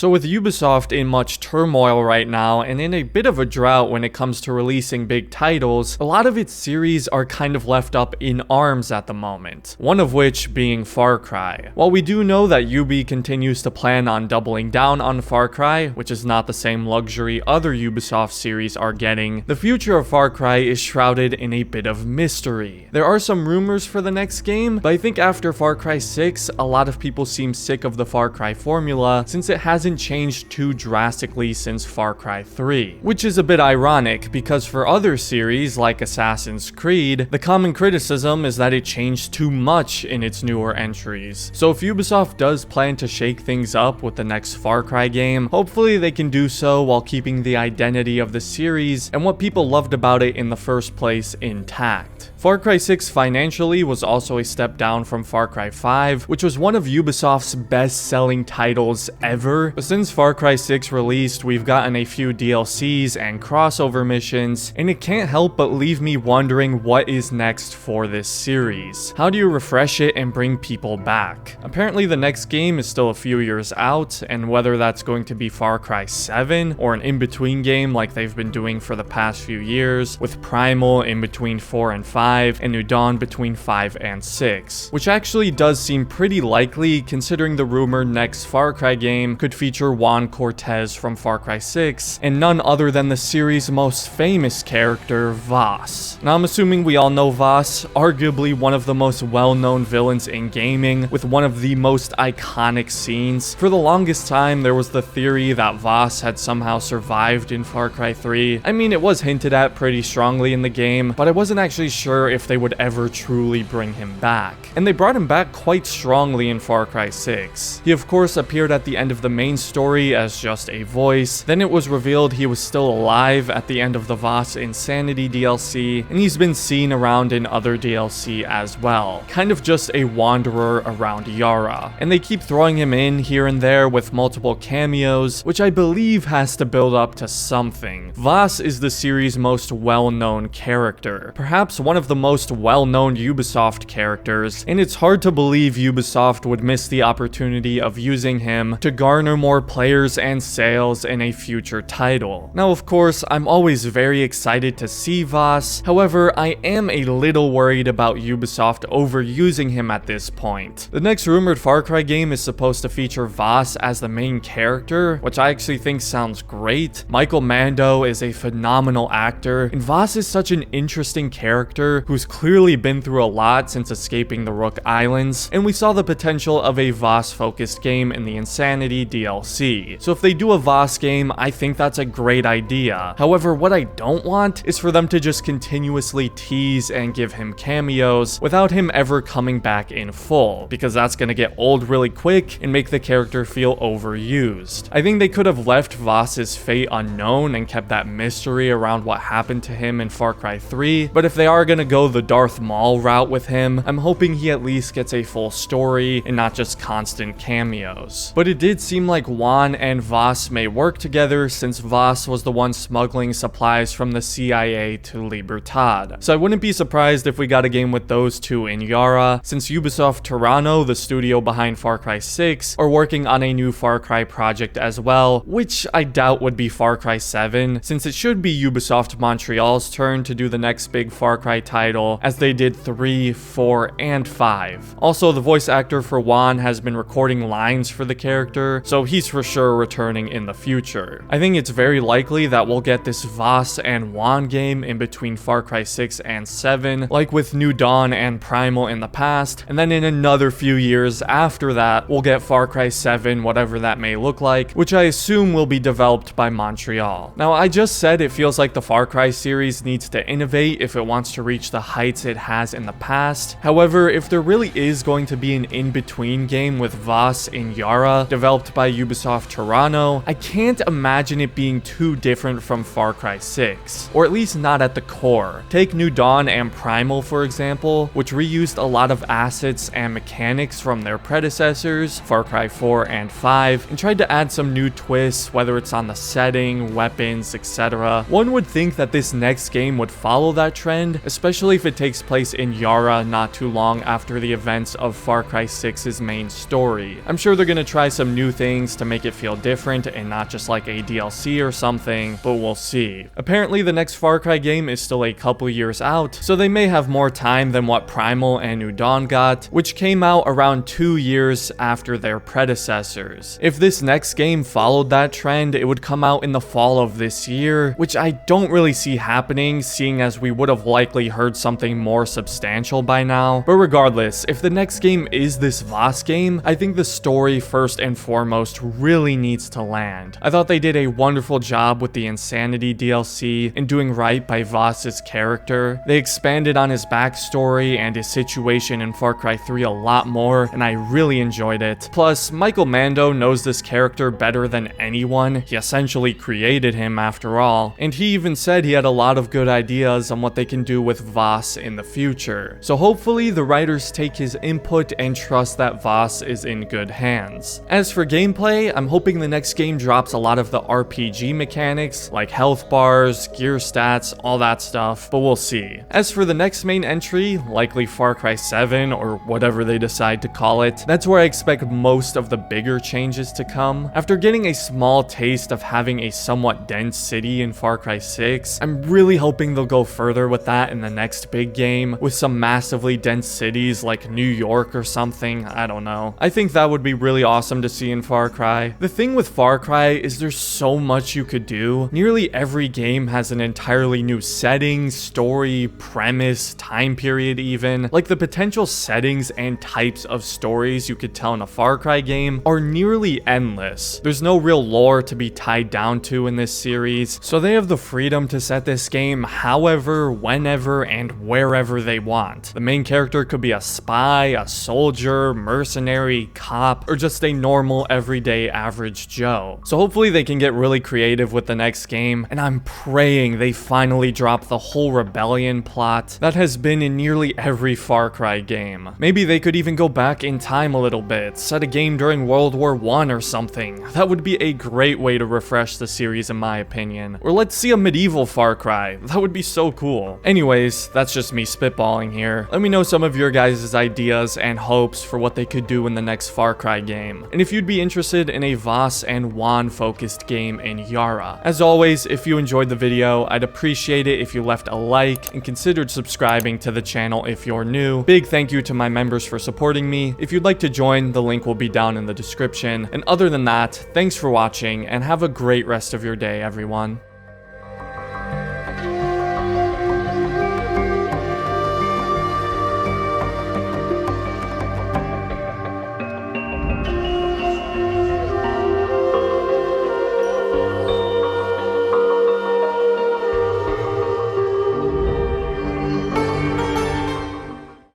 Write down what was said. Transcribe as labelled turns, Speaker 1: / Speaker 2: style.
Speaker 1: So with Ubisoft in much turmoil right now and in a bit of a drought when it comes to releasing big titles, a lot of its series are kind of left up in arms at the moment, one of which being Far Cry. While we do know that Ubi continues to plan on doubling down on Far Cry, which is not the same luxury other Ubisoft series are getting, the future of Far Cry is shrouded in a bit of mystery. There are some rumors for the next game, but I think after Far Cry 6, a lot of people seem sick of the Far Cry formula since it hasn't changed too drastically since Far Cry 3. Which is a bit ironic because for other series like Assassin's Creed, the common criticism is that it changed too much in its newer entries. So if Ubisoft does plan to shake things up with the next Far Cry game, hopefully they can do so while keeping the identity of the series and what people loved about it in the first place intact. Far Cry 6 financially was also a step down from Far Cry 5, which was one of Ubisoft's best-selling titles ever. But since Far Cry 6 released, we've gotten a few DLCs and crossover missions, and it can't help but leave me wondering what is next for this series. How do you refresh it and bring people back? Apparently the next game is still a few years out, and whether that's going to be Far Cry 7 or an in-between game like they've been doing for the past few years, with Primal in between 4 and 5, and New Dawn between 5 and 6, which actually does seem pretty likely considering the rumored next Far Cry game could feature Juan Cortez from Far Cry 6 and none other than the series' most famous character, Vaas. Now I'm assuming we all know Vaas, arguably one of the most well-known villains in gaming, with one of the most iconic scenes. For the longest time there was the theory that Vaas had somehow survived in Far Cry 3. I mean, it was hinted at pretty strongly in the game, but I wasn't actually sure if they would ever truly bring him back. And they brought him back quite strongly in Far Cry 6. He of course appeared at the end of the main story as just a voice, then it was revealed he was still alive at the end of the Vaas Insanity DLC, and he's been seen around in other DLC as well. Kind of just a wanderer around Yara. And they keep throwing him in here and there with multiple cameos, which I believe has to build up to something. Vaas is the series' most well-known character, perhaps one of the most well-known Ubisoft characters, and it's hard to believe Ubisoft would miss the opportunity of using him to garner more players and sales in a future title. Now of course, I'm always very excited to see Vaas, however I am a little worried about Ubisoft overusing him at this point. The next rumored Far Cry game is supposed to feature Vaas as the main character, which I actually think sounds great. Michael Mando is a phenomenal actor, and Vaas is such an interesting character who's clearly been through a lot since escaping the Rook Islands, and we saw the potential of a Vaas-focused game in the Insanity DLC. So if they do a Vaas game, I think that's a great idea. However, what I don't want is for them to just continuously tease and give him cameos without him ever coming back in full, because that's gonna get old really quick and make the character feel overused. I think they could have left Vaas's fate unknown and kept that mystery around what happened to him in Far Cry 3, but if they are gonna go the Darth Maul route with him, I'm hoping he at least gets a full story and not just constant cameos. But it did seem like Juan and Vaas may work together since Vaas was the one smuggling supplies from the CIA to Libertad. So I wouldn't be surprised if we got a game with those two in Yara, since Ubisoft Toronto, the studio behind Far Cry 6, are working on a new Far Cry project as well, which I doubt would be Far Cry 7, since it should be Ubisoft Montreal's turn to do the next big Far Cry title, as they did 3, 4, and 5. Also, the voice actor for Juan has been recording lines for the character, so he's for sure returning in the future. I think it's very likely that we'll get this Vaas and Juan game in between Far Cry 6 and 7, like with New Dawn and Primal in the past, and then in another few years after that, we'll get Far Cry 7, whatever that may look like, which I assume will be developed by Montreal. Now, I just said it feels like the Far Cry series needs to innovate if it wants to reach the heights it has in the past. However, if there really is going to be an in-between game with Vaas in Yara, developed by Ubisoft Toronto, I can't imagine it being too different from Far Cry 6, or at least not at the core. Take New Dawn and Primal for example, which reused a lot of assets and mechanics from their predecessors, Far Cry 4 and 5, and tried to add some new twists, whether it's on the setting, weapons, etc. One would think that this next game would follow that trend, especially especially if it takes place in Yara not too long after the events of Far Cry 6's main story. I'm sure they're gonna try some new things to make it feel different and not just like a DLC or something, but we'll see. Apparently the next Far Cry game is still a couple years out, so they may have more time than what Primal and New Dawn got, which came out around 2 years after their predecessors. If this next game followed that trend, it would come out in the fall of this year, which I don't really see happening, seeing as we would have likely heard something more substantial by now. But regardless, if the next game is this Voss game, I think the story first and foremost really needs to land. I thought they did a wonderful job with the Insanity DLC and doing right by Voss's character. They expanded on his backstory and his situation in Far Cry 3 a lot more, and I really enjoyed it. Plus, Michael Mando knows this character better than anyone. He essentially created him after all, and he even said he had a lot of good ideas on what they can do with Voss in the future. So hopefully the writers take his input and trust that Voss is in good hands. As for gameplay, I'm hoping the next game drops a lot of the RPG mechanics, like health bars, gear stats, all that stuff, but we'll see. As for the next main entry, likely Far Cry 7 or whatever they decide to call it, that's where I expect most of the bigger changes to come. After getting a small taste of having a somewhat dense city in Far Cry 6, I'm really hoping they'll go further with that in the next big game, with some massively dense cities like New York or something. I don't know. I think that would be really awesome to see in Far Cry. The thing with Far Cry is there's so much you could do. Nearly every game has an entirely new setting, story, premise, time period even. Like the potential settings and types of stories you could tell in a Far Cry game are nearly endless. There's no real lore to be tied down to in this series, so they have the freedom to set this game however, whenever, and wherever they want. The main character could be a spy, a soldier, mercenary, cop, or just a normal, everyday, average Joe. So hopefully they can get really creative with the next game, and I'm praying they finally drop the whole rebellion plot that has been in nearly every Far Cry game. Maybe they could even go back in time a little bit, set a game during World War I or something. That would be a great way to refresh the series in my opinion. Or let's see a medieval Far Cry. That would be so cool. Anyways, that's just me spitballing here. Let me know some of your guys' ideas and hopes for what they could do in the next Far Cry game, and if you'd be interested in a Voss and Juan focused game in Yara. As always, if you enjoyed the video, I'd appreciate it if you left a like and considered subscribing to the channel if you're new. Big thank you to my members for supporting me. If you'd like to join, the link will be down in the description. And other than that, thanks for watching and have a great rest of your day, everyone.